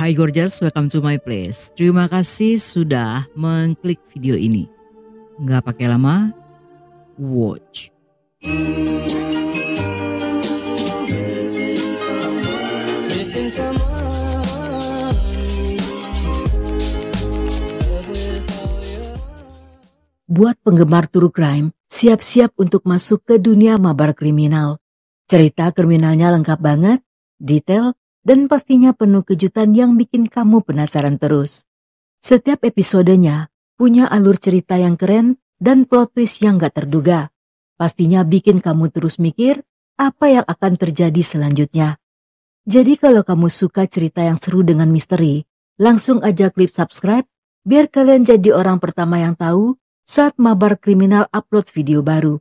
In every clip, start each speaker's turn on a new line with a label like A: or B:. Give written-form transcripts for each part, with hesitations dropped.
A: Hai gorgeous, welcome to my place. Terima kasih sudah mengklik video ini. Nggak pakai lama, watch.
B: Buat penggemar true crime, siap-siap untuk masuk ke dunia mabar kriminal. Cerita kriminalnya lengkap banget, detail, dan pastinya penuh kejutan yang bikin kamu penasaran terus. Setiap episodenya punya alur cerita yang keren dan plot twist yang gak terduga. Pastinya bikin kamu terus mikir apa yang akan terjadi selanjutnya. Jadi kalau kamu suka cerita yang seru dengan misteri, langsung aja klik subscribe biar kalian jadi orang pertama yang tahu saat mabar kriminal upload video baru.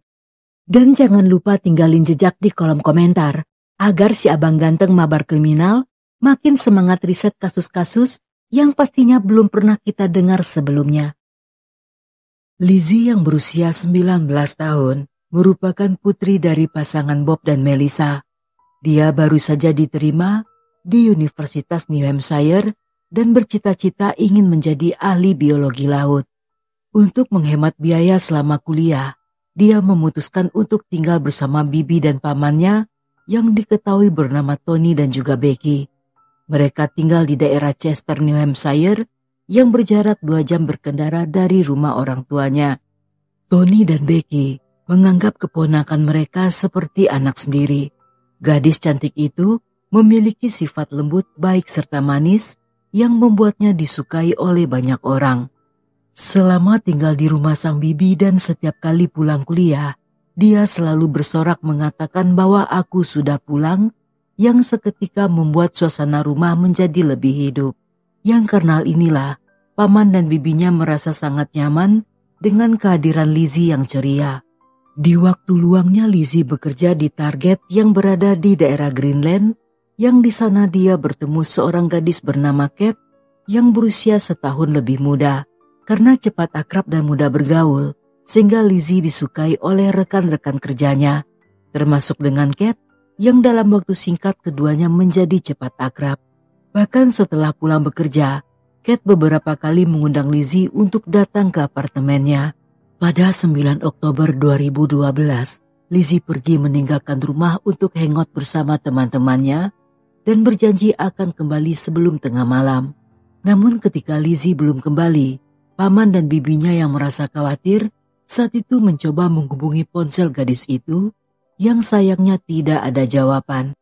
B: Dan jangan lupa tinggalin jejak di kolom komentar agar si abang ganteng mabar kriminal makin semangat riset kasus-kasus yang pastinya belum pernah kita dengar sebelumnya. Lizzie yang berusia 19 tahun merupakan putri dari pasangan Bob dan Melissa. Dia baru saja diterima di Universitas New Hampshire dan bercita-cita ingin menjadi ahli biologi laut. Untuk menghemat biaya selama kuliah, dia memutuskan untuk tinggal bersama bibi dan pamannya yang diketahui bernama Tony dan juga Becky. Mereka tinggal di daerah Chester, New Hampshire yang berjarak 2 jam berkendara dari rumah orang tuanya. Tony dan Becky menganggap keponakan mereka seperti anak sendiri. Gadis cantik itu memiliki sifat lembut, baik serta manis yang membuatnya disukai oleh banyak orang. Selama tinggal di rumah sang bibi dan setiap kali pulang kuliah, dia selalu bersorak mengatakan bahwa aku sudah pulang, yang seketika membuat suasana rumah menjadi lebih hidup. Yang karena inilah, paman dan bibinya merasa sangat nyaman dengan kehadiran Lizzie yang ceria. Di waktu luangnya Lizzie bekerja di Target yang berada di daerah Greenland, yang di sana dia bertemu seorang gadis bernama Kate yang berusia setahun lebih muda. Karena cepat akrab dan mudah bergaul, sehingga Lizzie disukai oleh rekan-rekan kerjanya, termasuk dengan Kate yang dalam waktu singkat keduanya menjadi cepat akrab. Bahkan setelah pulang bekerja, Kate beberapa kali mengundang Lizzie untuk datang ke apartemennya. Pada 9 Oktober 2012, Lizzie pergi meninggalkan rumah untuk hangout bersama teman-temannya dan berjanji akan kembali sebelum tengah malam. Namun ketika Lizzie belum kembali, paman dan bibinya yang merasa khawatir saat itu mencoba menghubungi ponsel gadis itu yang sayangnya tidak ada jawaban.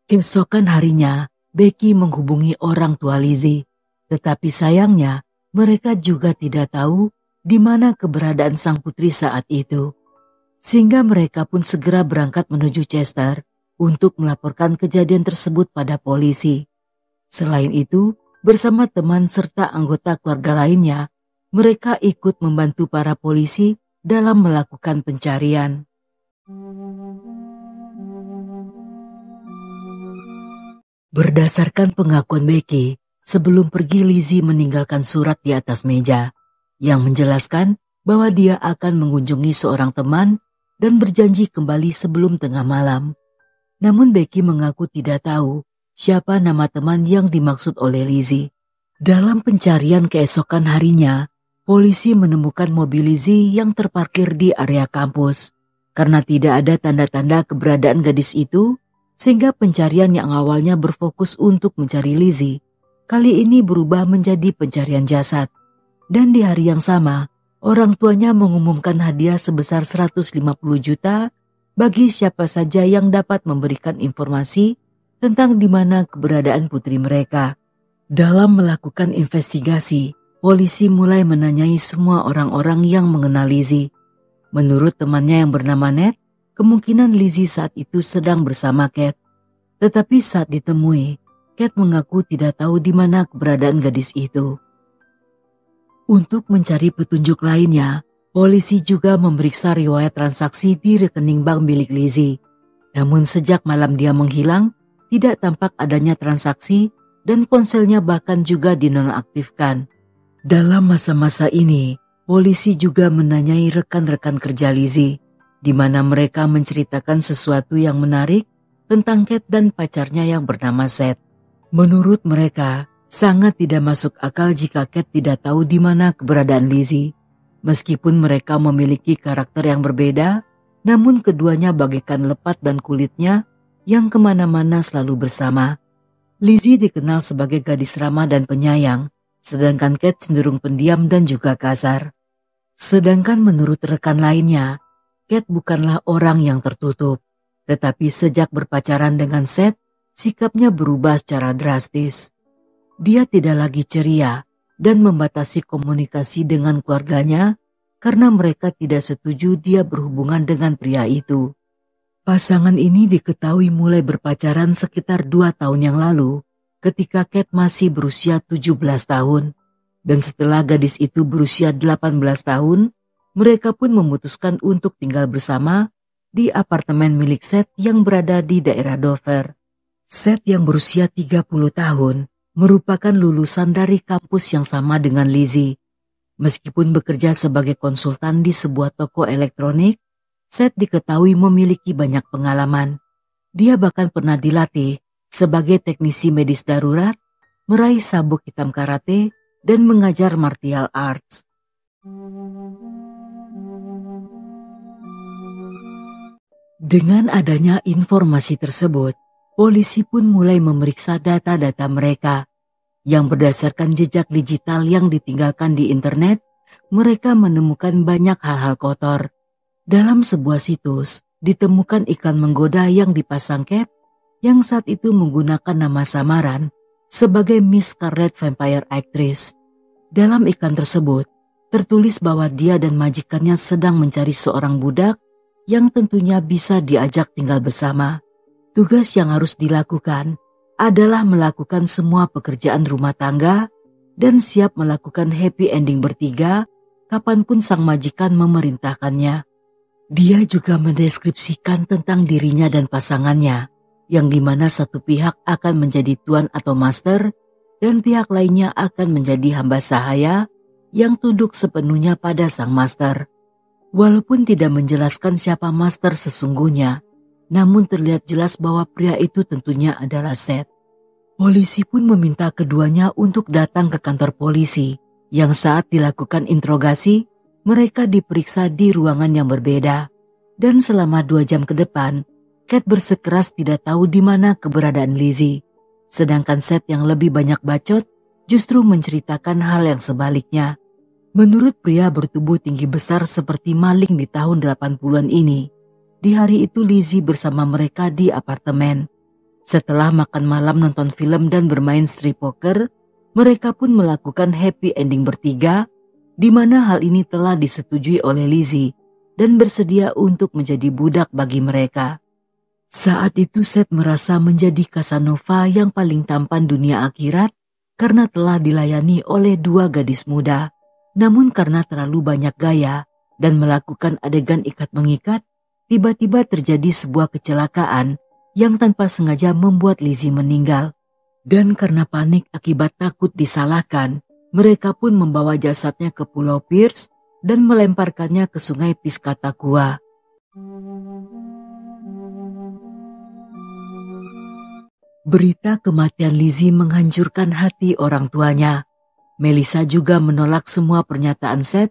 B: Keesokan harinya, Becky menghubungi orang tua Lizzie, tetapi sayangnya mereka juga tidak tahu di mana keberadaan sang putri saat itu. Sehingga mereka pun segera berangkat menuju Chester untuk melaporkan kejadian tersebut pada polisi. Selain itu, bersama teman serta anggota keluarga lainnya, mereka ikut membantu para polisi dalam melakukan pencarian. Berdasarkan pengakuan Becky, sebelum pergi Lizzie meninggalkan surat di atas meja yang menjelaskan bahwa dia akan mengunjungi seorang teman dan berjanji kembali sebelum tengah malam. Namun Becky mengaku tidak tahu siapa nama teman yang dimaksud oleh Lizzie. Dalam pencarian keesokan harinya, polisi menemukan mobil Lizzie yang terparkir di area kampus. Karena tidak ada tanda-tanda keberadaan gadis itu, sehingga pencarian yang awalnya berfokus untuk mencari Lizzie, kali ini berubah menjadi pencarian jasad. Dan di hari yang sama, orang tuanya mengumumkan hadiah sebesar 150 juta bagi siapa saja yang dapat memberikan informasi tentang di mana keberadaan putri mereka. Dalam melakukan investigasi, polisi mulai menanyai semua orang-orang yang mengenal Lizzie. Menurut temannya yang bernama Ned, kemungkinan Lizzie saat itu sedang bersama Kate. Tetapi saat ditemui, Kate mengaku tidak tahu di mana keberadaan gadis itu. Untuk mencari petunjuk lainnya, polisi juga memeriksa riwayat transaksi di rekening bank milik Lizzie. Namun sejak malam dia menghilang, tidak tampak adanya transaksi dan ponselnya bahkan juga dinonaktifkan. Dalam masa-masa ini, polisi juga menanyai rekan-rekan kerja Lizzie, di mana mereka menceritakan sesuatu yang menarik tentang Kate dan pacarnya yang bernama Seth. Menurut mereka, Sangat tidak masuk akal jika Kate tidak tahu di mana keberadaan Lizzie. Meskipun mereka memiliki karakter yang berbeda, namun keduanya bagaikan lepat dan kulitnya yang kemana-mana selalu bersama. Lizzie dikenal sebagai gadis ramah dan penyayang, sedangkan Kate cenderung pendiam dan juga kasar. Sedangkan menurut rekan lainnya, Kate bukanlah orang yang tertutup, tetapi sejak berpacaran dengan Seth, sikapnya berubah secara drastis. Dia tidak lagi ceria dan membatasi komunikasi dengan keluarganya karena mereka tidak setuju dia berhubungan dengan pria itu. Pasangan ini diketahui mulai berpacaran sekitar 2 tahun yang lalu ketika Kate masih berusia 17 tahun. Dan setelah gadis itu berusia 18 tahun, mereka pun memutuskan untuk tinggal bersama di apartemen milik Seth yang berada di daerah Dover. Seth yang berusia 30 tahun merupakan lulusan dari kampus yang sama dengan Lizzie. Meskipun bekerja sebagai konsultan di sebuah toko elektronik, Seth diketahui memiliki banyak pengalaman. Dia bahkan pernah dilatih sebagai teknisi medis darurat, meraih sabuk hitam karate, dan mengajar martial arts. Dengan adanya informasi tersebut, polisi pun mulai memeriksa data-data mereka. Yang berdasarkan jejak digital yang ditinggalkan di internet, mereka menemukan banyak hal-hal kotor. Dalam sebuah situs, ditemukan iklan menggoda yang dipasang Kate, yang saat itu menggunakan nama samaran sebagai Miss Scarlet Vampire Actress. Dalam iklan tersebut, tertulis bahwa dia dan majikannya sedang mencari seorang budak yang tentunya bisa diajak tinggal bersama. Tugas yang harus dilakukan adalah melakukan semua pekerjaan rumah tangga dan siap melakukan happy ending bertiga kapanpun sang majikan memerintahkannya. Dia juga mendeskripsikan tentang dirinya dan pasangannya, yang dimana satu pihak akan menjadi tuan atau master dan pihak lainnya akan menjadi hamba sahaya yang tunduk sepenuhnya pada sang master. Walaupun tidak menjelaskan siapa master sesungguhnya, namun terlihat jelas bahwa pria itu tentunya adalah Seth. Polisi pun meminta keduanya untuk datang ke kantor polisi, yang saat dilakukan interogasi, mereka diperiksa di ruangan yang berbeda. Dan selama 2 jam ke depan, Kate bersikeras tidak tahu di mana keberadaan Lizzie. Sedangkan Seth yang lebih banyak bacot justru menceritakan hal yang sebaliknya. Menurut pria bertubuh tinggi besar seperti maling di tahun 80-an ini, di hari itu Lizzie bersama mereka di apartemen. Setelah makan malam, nonton film dan bermain strip poker, mereka pun melakukan happy ending bertiga, di mana hal ini telah disetujui oleh Lizzie dan bersedia untuk menjadi budak bagi mereka. Saat itu Seth merasa menjadi Casanova yang paling tampan dunia akhirat karena telah dilayani oleh 2 gadis muda. Namun karena terlalu banyak gaya dan melakukan adegan ikat mengikat, tiba-tiba terjadi sebuah kecelakaan yang tanpa sengaja membuat Lizzie meninggal. Dan karena panik akibat takut disalahkan, mereka pun membawa jasadnya ke Pulau Pierce dan melemparkannya ke sungai Piscataqua. Berita kematian Lizzie menghancurkan hati orang tuanya. Melissa juga menolak semua pernyataan Seth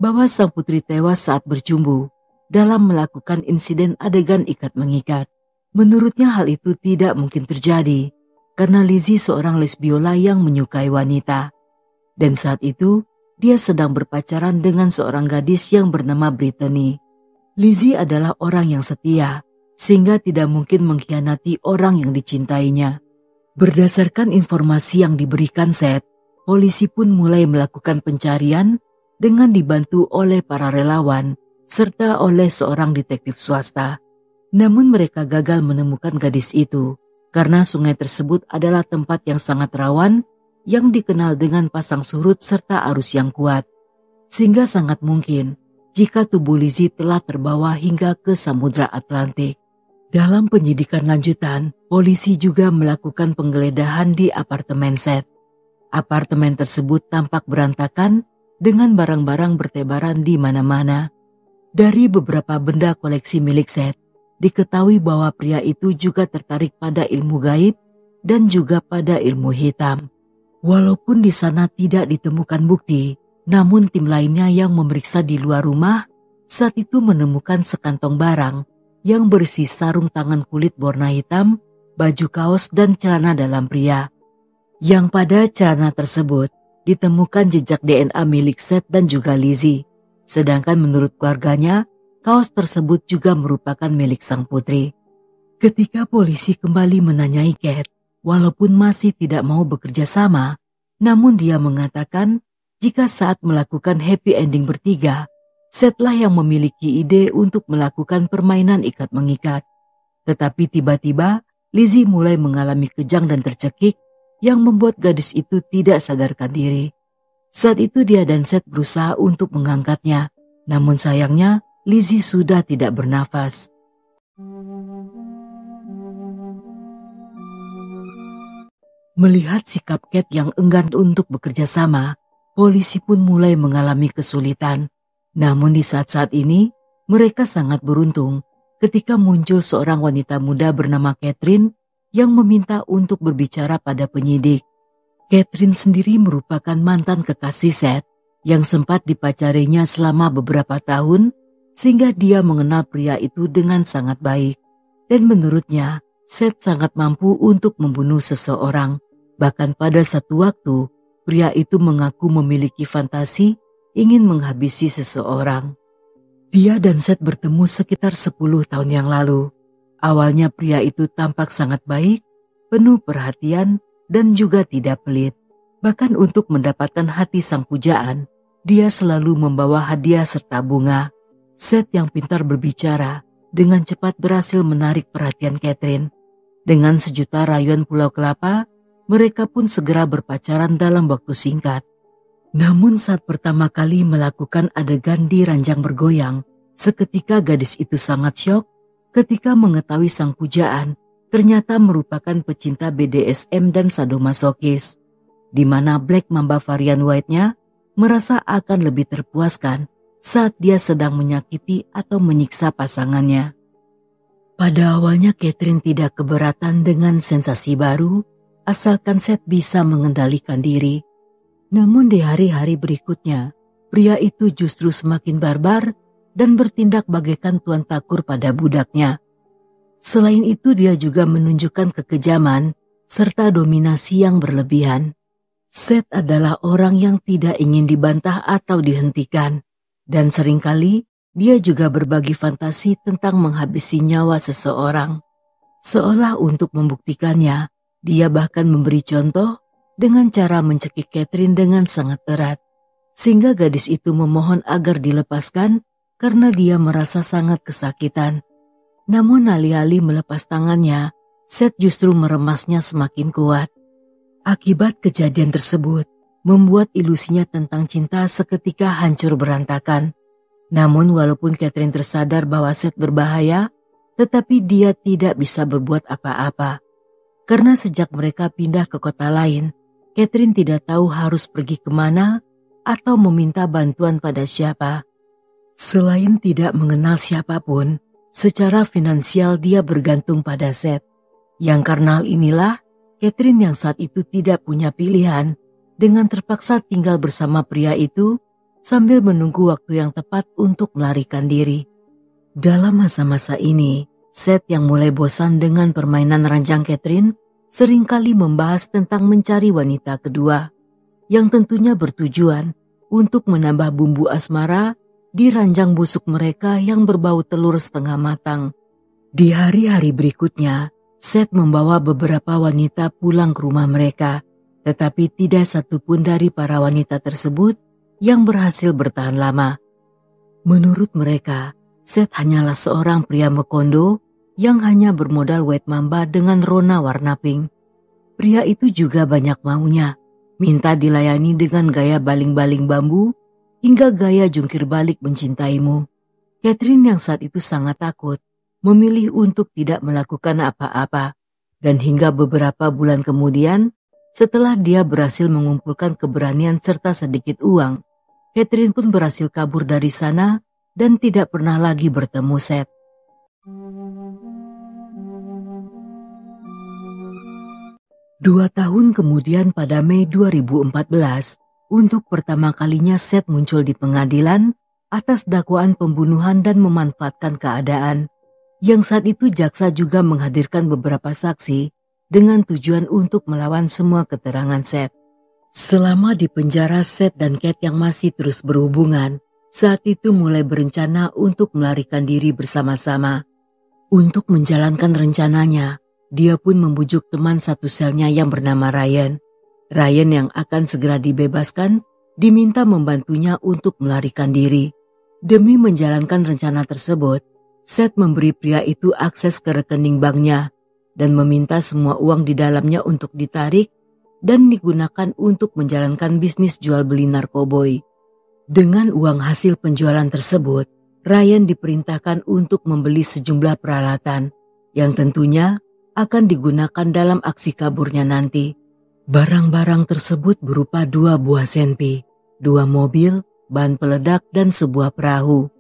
B: bahwa sang putri tewas saat berjumbu dalam melakukan insiden adegan ikat mengikat. Menurutnya hal itu tidak mungkin terjadi karena Lizzie seorang lesbiola yang menyukai wanita. Dan saat itu dia sedang berpacaran dengan seorang gadis yang bernama Brittany. Lizzie adalah orang yang setia sehingga tidak mungkin mengkhianati orang yang dicintainya. Berdasarkan informasi yang diberikan Seth, polisi pun mulai melakukan pencarian dengan dibantu oleh para relawan serta oleh seorang detektif swasta. Namun mereka gagal menemukan gadis itu karena sungai tersebut adalah tempat yang sangat rawan yang dikenal dengan pasang surut serta arus yang kuat. Sehingga sangat mungkin jika tubuh Lizzie telah terbawa hingga ke Samudra Atlantik. Dalam penyidikan lanjutan, polisi juga melakukan penggeledahan di apartemen Seth. Apartemen tersebut tampak berantakan dengan barang-barang bertebaran di mana-mana. Dari beberapa benda koleksi milik Seth, diketahui bahwa pria itu juga tertarik pada ilmu gaib dan juga pada ilmu hitam. Walaupun di sana tidak ditemukan bukti, namun tim lainnya yang memeriksa di luar rumah saat itu menemukan sekantong barang yang berisi sarung tangan kulit warna hitam, baju kaos dan celana dalam pria. Yang pada celana tersebut ditemukan jejak DNA milik Seth dan juga Lizzie. Sedangkan menurut keluarganya, kaos tersebut juga merupakan milik sang putri. Ketika polisi kembali menanyai Kate, walaupun masih tidak mau bekerja sama, namun dia mengatakan jika saat melakukan happy ending bertiga, Seth lah yang memiliki ide untuk melakukan permainan ikat mengikat. Tetapi tiba-tiba Lizzie mulai mengalami kejang dan tercekik yang membuat gadis itu tidak sadarkan diri. Saat itu dia dan Seth berusaha untuk mengangkatnya, namun sayangnya Lizzie sudah tidak bernafas. Melihat sikap Kate yang enggan untuk bekerja sama, polisi pun mulai mengalami kesulitan. Namun di saat-saat ini, mereka sangat beruntung ketika muncul seorang wanita muda bernama Catherine yang meminta untuk berbicara pada penyidik. Catherine sendiri merupakan mantan kekasih Seth yang sempat dipacarinya selama beberapa tahun, sehingga dia mengenal pria itu dengan sangat baik. Dan menurutnya, Seth sangat mampu untuk membunuh seseorang. Bahkan pada satu waktu, pria itu mengaku memiliki fantasi ingin menghabisi seseorang. Dia dan Seth bertemu sekitar 10 tahun yang lalu. Awalnya pria itu tampak sangat baik, penuh perhatian, dan juga tidak pelit. Bahkan untuk mendapatkan hati sang pujaan, dia selalu membawa hadiah serta bunga. Seth yang pintar berbicara dengan cepat berhasil menarik perhatian Catherine. Dengan sejuta rayuan Pulau Kelapa, mereka pun segera berpacaran dalam waktu singkat. Namun saat pertama kali melakukan adegan di ranjang bergoyang, seketika gadis itu sangat syok ketika mengetahui sang pujaan ternyata merupakan pecinta BDSM dan sadomasokis, di mana Black Mamba varian white-nya merasa akan lebih terpuaskan saat dia sedang menyakiti atau menyiksa pasangannya. Pada awalnya Catherine tidak keberatan dengan sensasi baru, asalkan Seth bisa mengendalikan diri. Namun di hari-hari berikutnya, pria itu justru semakin barbar dan bertindak bagaikan tuan takur pada budaknya. Selain itu dia juga menunjukkan kekejaman serta dominasi yang berlebihan. Seth adalah orang yang tidak ingin dibantah atau dihentikan, dan seringkali dia juga berbagi fantasi tentang menghabisi nyawa seseorang. Seolah untuk membuktikannya, dia bahkan memberi contoh dengan cara mencekik Catherine dengan sangat erat, sehingga gadis itu memohon agar dilepaskan karena dia merasa sangat kesakitan. Namun alih-alih melepas tangannya, Seth justru meremasnya semakin kuat. Akibat kejadian tersebut, membuat ilusinya tentang cinta seketika hancur berantakan. Namun walaupun Catherine tersadar bahwa Seth berbahaya, tetapi dia tidak bisa berbuat apa-apa. Karena sejak mereka pindah ke kota lain, Catherine tidak tahu harus pergi kemana atau meminta bantuan pada siapa. Selain tidak mengenal siapapun, secara finansial dia bergantung pada Seth. Yang karena hal inilah, Catherine yang saat itu tidak punya pilihan dengan terpaksa tinggal bersama pria itu sambil menunggu waktu yang tepat untuk melarikan diri. Dalam masa-masa ini, Seth yang mulai bosan dengan permainan ranjang Catherine seringkali membahas tentang mencari wanita kedua, yang tentunya bertujuan untuk menambah bumbu asmara di ranjang busuk mereka yang berbau telur setengah matang. Di hari-hari berikutnya, Seth membawa beberapa wanita pulang ke rumah mereka, tetapi tidak satupun dari para wanita tersebut yang berhasil bertahan lama. Menurut mereka, Seth hanyalah seorang pria mekondo yang hanya bermodal white mamba dengan rona warna pink. Pria itu juga banyak maunya, minta dilayani dengan gaya baling-baling bambu hingga gaya jungkir balik mencintaimu. Catherine yang saat itu sangat takut, memilih untuk tidak melakukan apa-apa, dan hingga beberapa bulan kemudian, setelah dia berhasil mengumpulkan keberanian serta sedikit uang, Catherine pun berhasil kabur dari sana dan tidak pernah lagi bertemu Seth. 2 tahun kemudian pada Mei 2014, untuk pertama kalinya Seth muncul di pengadilan atas dakwaan pembunuhan dan memanfaatkan keadaan. Yang saat itu jaksa juga menghadirkan beberapa saksi dengan tujuan untuk melawan semua keterangan Seth. Selama di penjara, Seth dan Kate yang masih terus berhubungan, saat itu mulai berencana untuk melarikan diri bersama-sama. Untuk menjalankan rencananya, dia pun membujuk teman satu selnya yang bernama Ryan. Ryan yang akan segera dibebaskan, diminta membantunya untuk melarikan diri. Demi menjalankan rencana tersebut, Seth memberi pria itu akses ke rekening banknya dan meminta semua uang di dalamnya untuk ditarik dan digunakan untuk menjalankan bisnis jual beli narkoboy. Dengan uang hasil penjualan tersebut, Ryan diperintahkan untuk membeli sejumlah peralatan yang tentunya akan digunakan dalam aksi kaburnya nanti. Barang-barang tersebut berupa 2 buah senpi, 2 mobil, bahan peledak, dan sebuah perahu.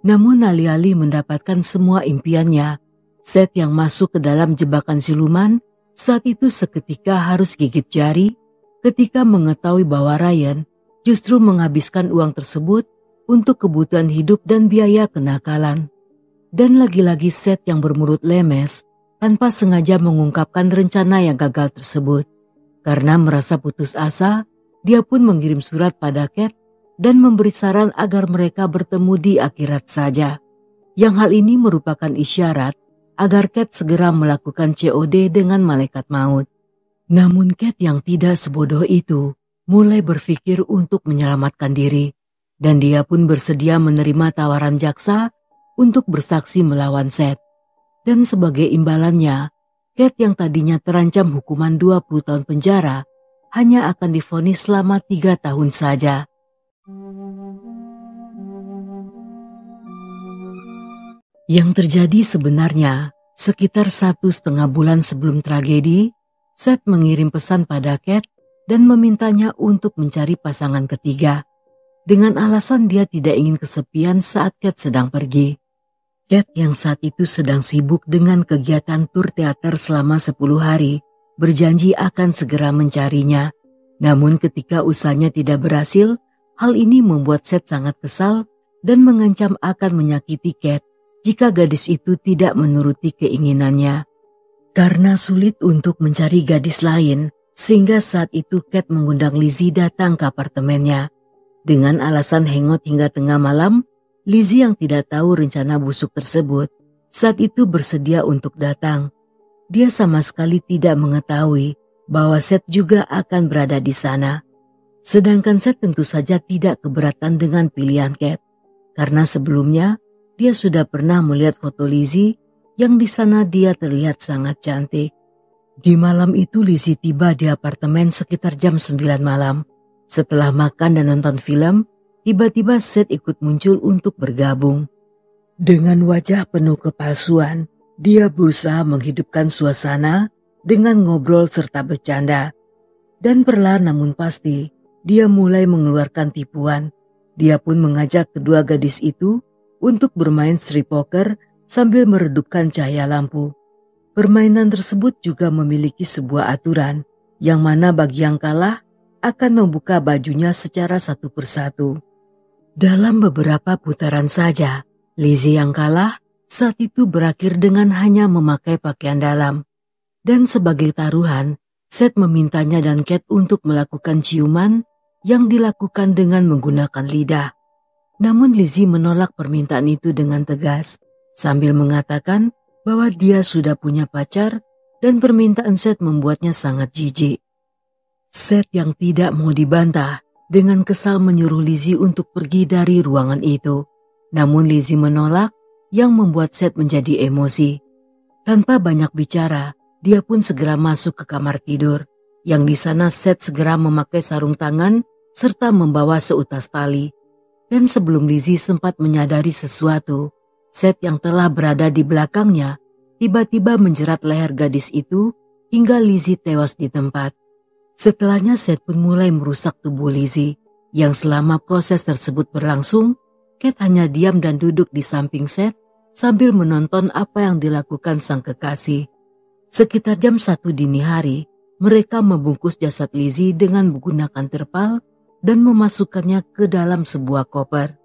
B: Namun alih-alih mendapatkan semua impiannya, Seth yang masuk ke dalam jebakan siluman saat itu seketika harus gigit jari ketika mengetahui bahwa Ryan justru menghabiskan uang tersebut untuk kebutuhan hidup dan biaya kenakalan. Dan lagi-lagi Seth yang bermulut lemes tanpa sengaja mengungkapkan rencana yang gagal tersebut. Karena merasa putus asa, dia pun mengirim surat pada Kate dan memberi saran agar mereka bertemu di akhirat saja. Yang hal ini merupakan isyarat agar Kate segera melakukan COD dengan malaikat maut. Namun Kate yang tidak sebodoh itu mulai berpikir untuk menyelamatkan diri, dan dia pun bersedia menerima tawaran jaksa untuk bersaksi melawan Seth. Dan sebagai imbalannya, Kate yang tadinya terancam hukuman 20 tahun penjara hanya akan divonis selama 3 tahun saja. Yang terjadi sebenarnya, sekitar 1,5 bulan sebelum tragedi, Seth mengirim pesan pada Kate dan memintanya untuk mencari pasangan ketiga. Dengan alasan dia tidak ingin kesepian saat Kate sedang pergi. Kate yang saat itu sedang sibuk dengan kegiatan tur teater selama 10 hari, berjanji akan segera mencarinya. Namun ketika usahanya tidak berhasil, hal ini membuat Seth sangat kesal dan mengancam akan menyakiti Kate jika gadis itu tidak menuruti keinginannya. Karena sulit untuk mencari gadis lain, sehingga saat itu Kate mengundang Lizzie datang ke apartemennya. Dengan alasan hangout hingga tengah malam, Lizzie yang tidak tahu rencana busuk tersebut, saat itu bersedia untuk datang. Dia sama sekali tidak mengetahui bahwa Seth juga akan berada di sana. Sedangkan Seth tentu saja tidak keberatan dengan pilihan Kate, karena sebelumnya dia sudah pernah melihat foto Lizzie yang di sana dia terlihat sangat cantik. Di malam itu Lizzie tiba di apartemen sekitar jam 9 malam. Setelah makan dan nonton film, tiba-tiba Seth ikut muncul untuk bergabung. Dengan wajah penuh kepalsuan, dia berusaha menghidupkan suasana dengan ngobrol serta bercanda. Dan perlahan namun pasti, dia mulai mengeluarkan tipuan. Dia pun mengajak kedua gadis itu untuk bermain strip poker sambil meredupkan cahaya lampu. Permainan tersebut juga memiliki sebuah aturan, yang mana bagi yang kalah akan membuka bajunya secara satu persatu. Dalam beberapa putaran saja, Lizzie yang kalah saat itu berakhir dengan hanya memakai pakaian dalam. Dan sebagai taruhan, Seth memintanya dan Kate untuk melakukan ciuman yang dilakukan dengan menggunakan lidah. Namun Lizzie menolak permintaan itu dengan tegas, sambil mengatakan bahwa dia sudah punya pacar dan permintaan Seth membuatnya sangat jijik. Seth yang tidak mau dibantah dengan kesal menyuruh Lizzie untuk pergi dari ruangan itu. Namun Lizzie menolak yang membuat Seth menjadi emosi. Tanpa banyak bicara, dia pun segera masuk ke kamar tidur. Yang di sana Seth segera memakai sarung tangan serta membawa seutas tali. Dan sebelum Lizzie sempat menyadari sesuatu, Seth yang telah berada di belakangnya tiba-tiba menjerat leher gadis itu hingga Lizzie tewas di tempat. Setelahnya Seth pun mulai merusak tubuh Lizzie, yang selama proses tersebut berlangsung, Kate hanya diam dan duduk di samping Seth sambil menonton apa yang dilakukan sang kekasih. Sekitar jam 1 dini hari, mereka membungkus jasad Lizzie dengan menggunakan terpal dan memasukkannya ke dalam sebuah koper.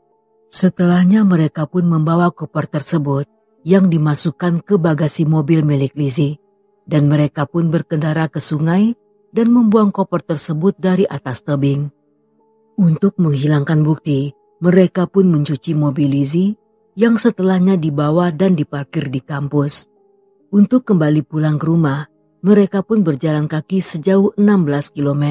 B: Setelahnya mereka pun membawa koper tersebut yang dimasukkan ke bagasi mobil milik Lizzie, dan mereka pun berkendara ke sungai dan membuang koper tersebut dari atas tebing. Untuk menghilangkan bukti, mereka pun mencuci mobil Lizzie yang setelahnya dibawa dan diparkir di kampus. Untuk kembali pulang ke rumah, mereka pun berjalan kaki sejauh 16 km.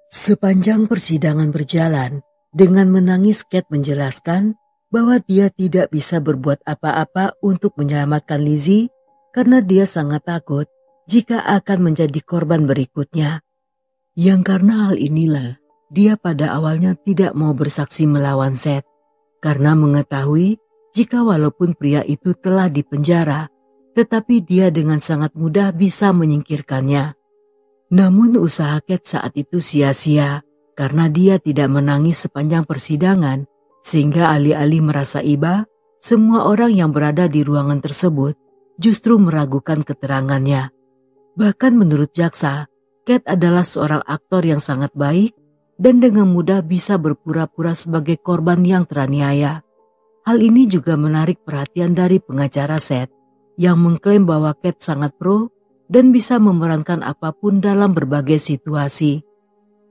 B: Sepanjang persidangan berjalan, dengan menangis Kate menjelaskan bahwa dia tidak bisa berbuat apa-apa untuk menyelamatkan Lizzie karena dia sangat takut jika akan menjadi korban berikutnya. Yang karena hal inilah, dia pada awalnya tidak mau bersaksi melawan Seth, karena mengetahui jika walaupun pria itu telah dipenjara, tetapi dia dengan sangat mudah bisa menyingkirkannya. Namun usaha Kate saat itu sia-sia, karena dia tidak menangis sepanjang persidangan, sehingga alih-alih merasa iba, semua orang yang berada di ruangan tersebut justru meragukan keterangannya. Bahkan menurut jaksa, Kate adalah seorang aktor yang sangat baik dan dengan mudah bisa berpura-pura sebagai korban yang teraniaya. Hal ini juga menarik perhatian dari pengacara Seth yang mengklaim bahwa Kate sangat pro dan bisa memerankan apapun dalam berbagai situasi.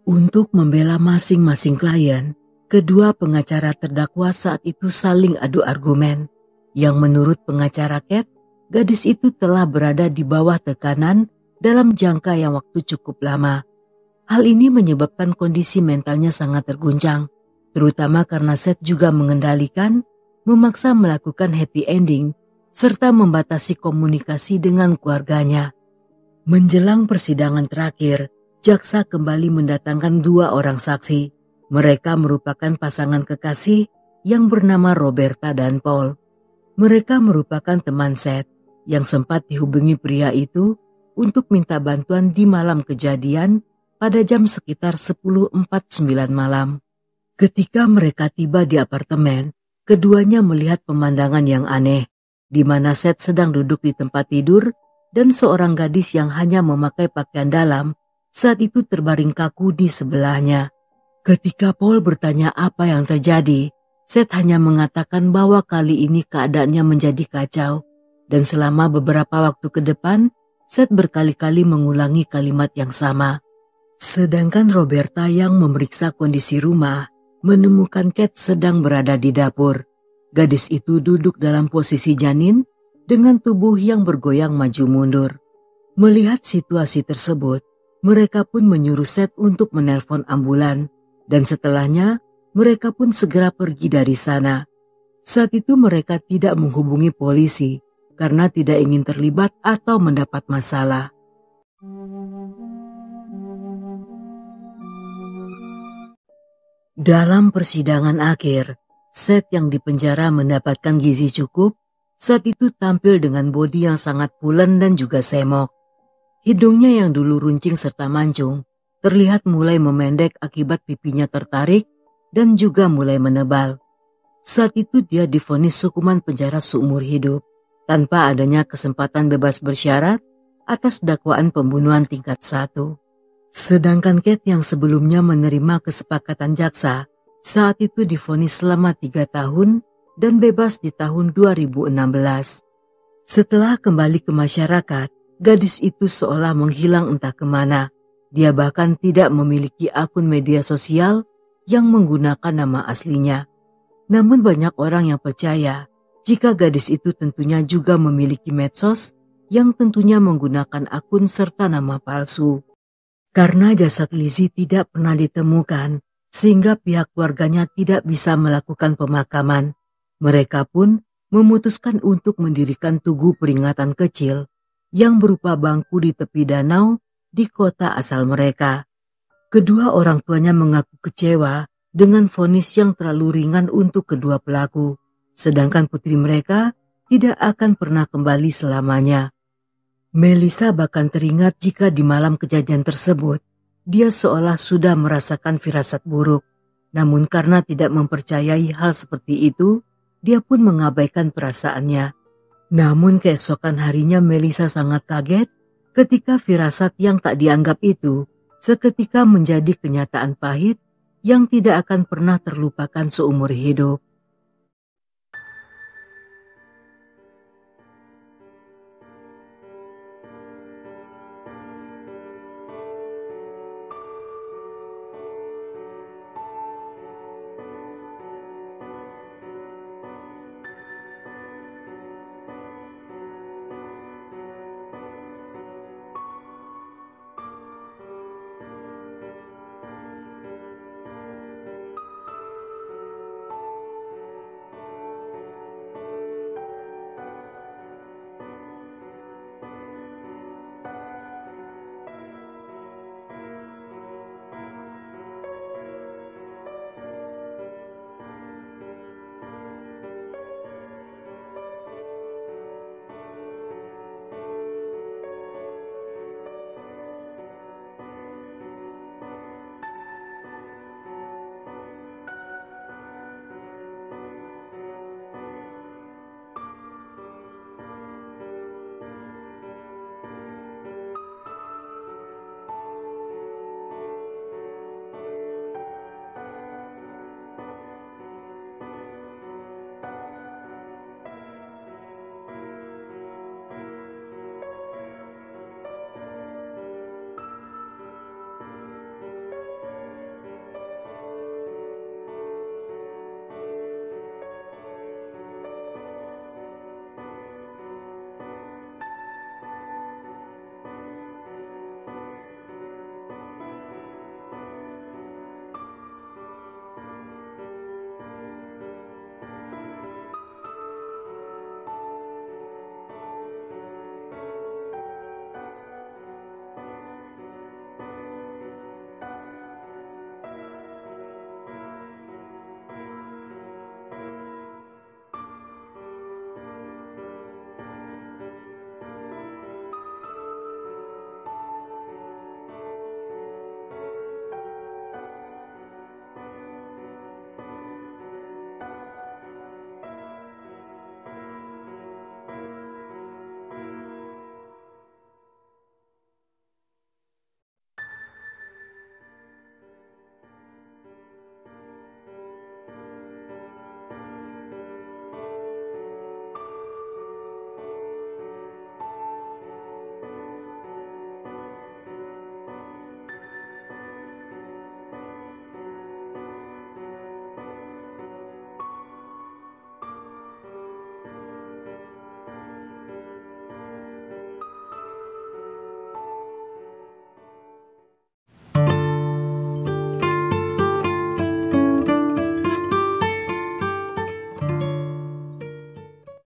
B: Untuk membela masing-masing klien, kedua pengacara terdakwa saat itu saling adu argumen, yang menurut pengacara Kate, gadis itu telah berada di bawah tekanan dalam jangka yang waktu cukup lama. Hal ini menyebabkan kondisi mentalnya sangat terguncang, terutama karena Seth juga mengendalikan, memaksa melakukan happy ending, serta membatasi komunikasi dengan keluarganya. Menjelang persidangan terakhir, jaksa kembali mendatangkan dua orang saksi. Mereka merupakan pasangan kekasih yang bernama Roberta dan Paul. Mereka merupakan teman Seth yang sempat dihubungi pria itu untuk minta bantuan di malam kejadian pada jam sekitar 10.49 malam. Ketika mereka tiba di apartemen, keduanya melihat pemandangan yang aneh, di mana Seth sedang duduk di tempat tidur dan seorang gadis yang hanya memakai pakaian dalam saat itu terbaring kaku di sebelahnya. Ketika Paul bertanya apa yang terjadi, Seth hanya mengatakan bahwa kali ini keadaannya menjadi kacau, dan selama beberapa waktu ke depan, Seth berkali-kali mengulangi kalimat yang sama. Sedangkan Roberta yang memeriksa kondisi rumah menemukan Kate sedang berada di dapur. Gadis itu duduk dalam posisi janin dengan tubuh yang bergoyang maju mundur. Melihat situasi tersebut, mereka pun menyuruh Seth untuk menelpon ambulan, dan setelahnya mereka pun segera pergi dari sana. Saat itu mereka tidak menghubungi polisi karena tidak ingin terlibat atau mendapat masalah. Dalam persidangan akhir, Seth yang dipenjara mendapatkan gizi cukup, saat itu tampil dengan bodi yang sangat pulen dan juga semok. Hidungnya yang dulu runcing serta mancung, terlihat mulai memendek akibat pipinya tertarik dan juga mulai menebal. Saat itu dia divonis hukuman penjara seumur hidup, tanpa adanya kesempatan bebas bersyarat atas dakwaan pembunuhan tingkat 1. Sedangkan Kate yang sebelumnya menerima kesepakatan jaksa, saat itu divonis selama 3 tahun dan bebas di tahun 2016. Setelah kembali ke masyarakat, gadis itu seolah menghilang entah kemana. Dia bahkan tidak memiliki akun media sosial yang menggunakan nama aslinya. Namun banyak orang yang percaya jika gadis itu tentunya juga memiliki medsos yang tentunya menggunakan akun serta nama palsu. Karena jasad Lizzie tidak pernah ditemukan, sehingga pihak keluarganya tidak bisa melakukan pemakaman. Mereka pun memutuskan untuk mendirikan tugu peringatan kecil yang berupa bangku di tepi danau di kota asal mereka. Kedua orang tuanya mengaku kecewa dengan vonis yang terlalu ringan untuk kedua pelaku, sedangkan putri mereka tidak akan pernah kembali selamanya. Melissa bahkan teringat jika di malam kejadian tersebut, dia seolah sudah merasakan firasat buruk. Namun karena tidak mempercayai hal seperti itu, dia pun mengabaikan perasaannya. Namun keesokan harinya Melissa sangat kaget ketika firasat yang tak dianggap itu seketika menjadi kenyataan pahit yang tidak akan pernah terlupakan seumur hidup.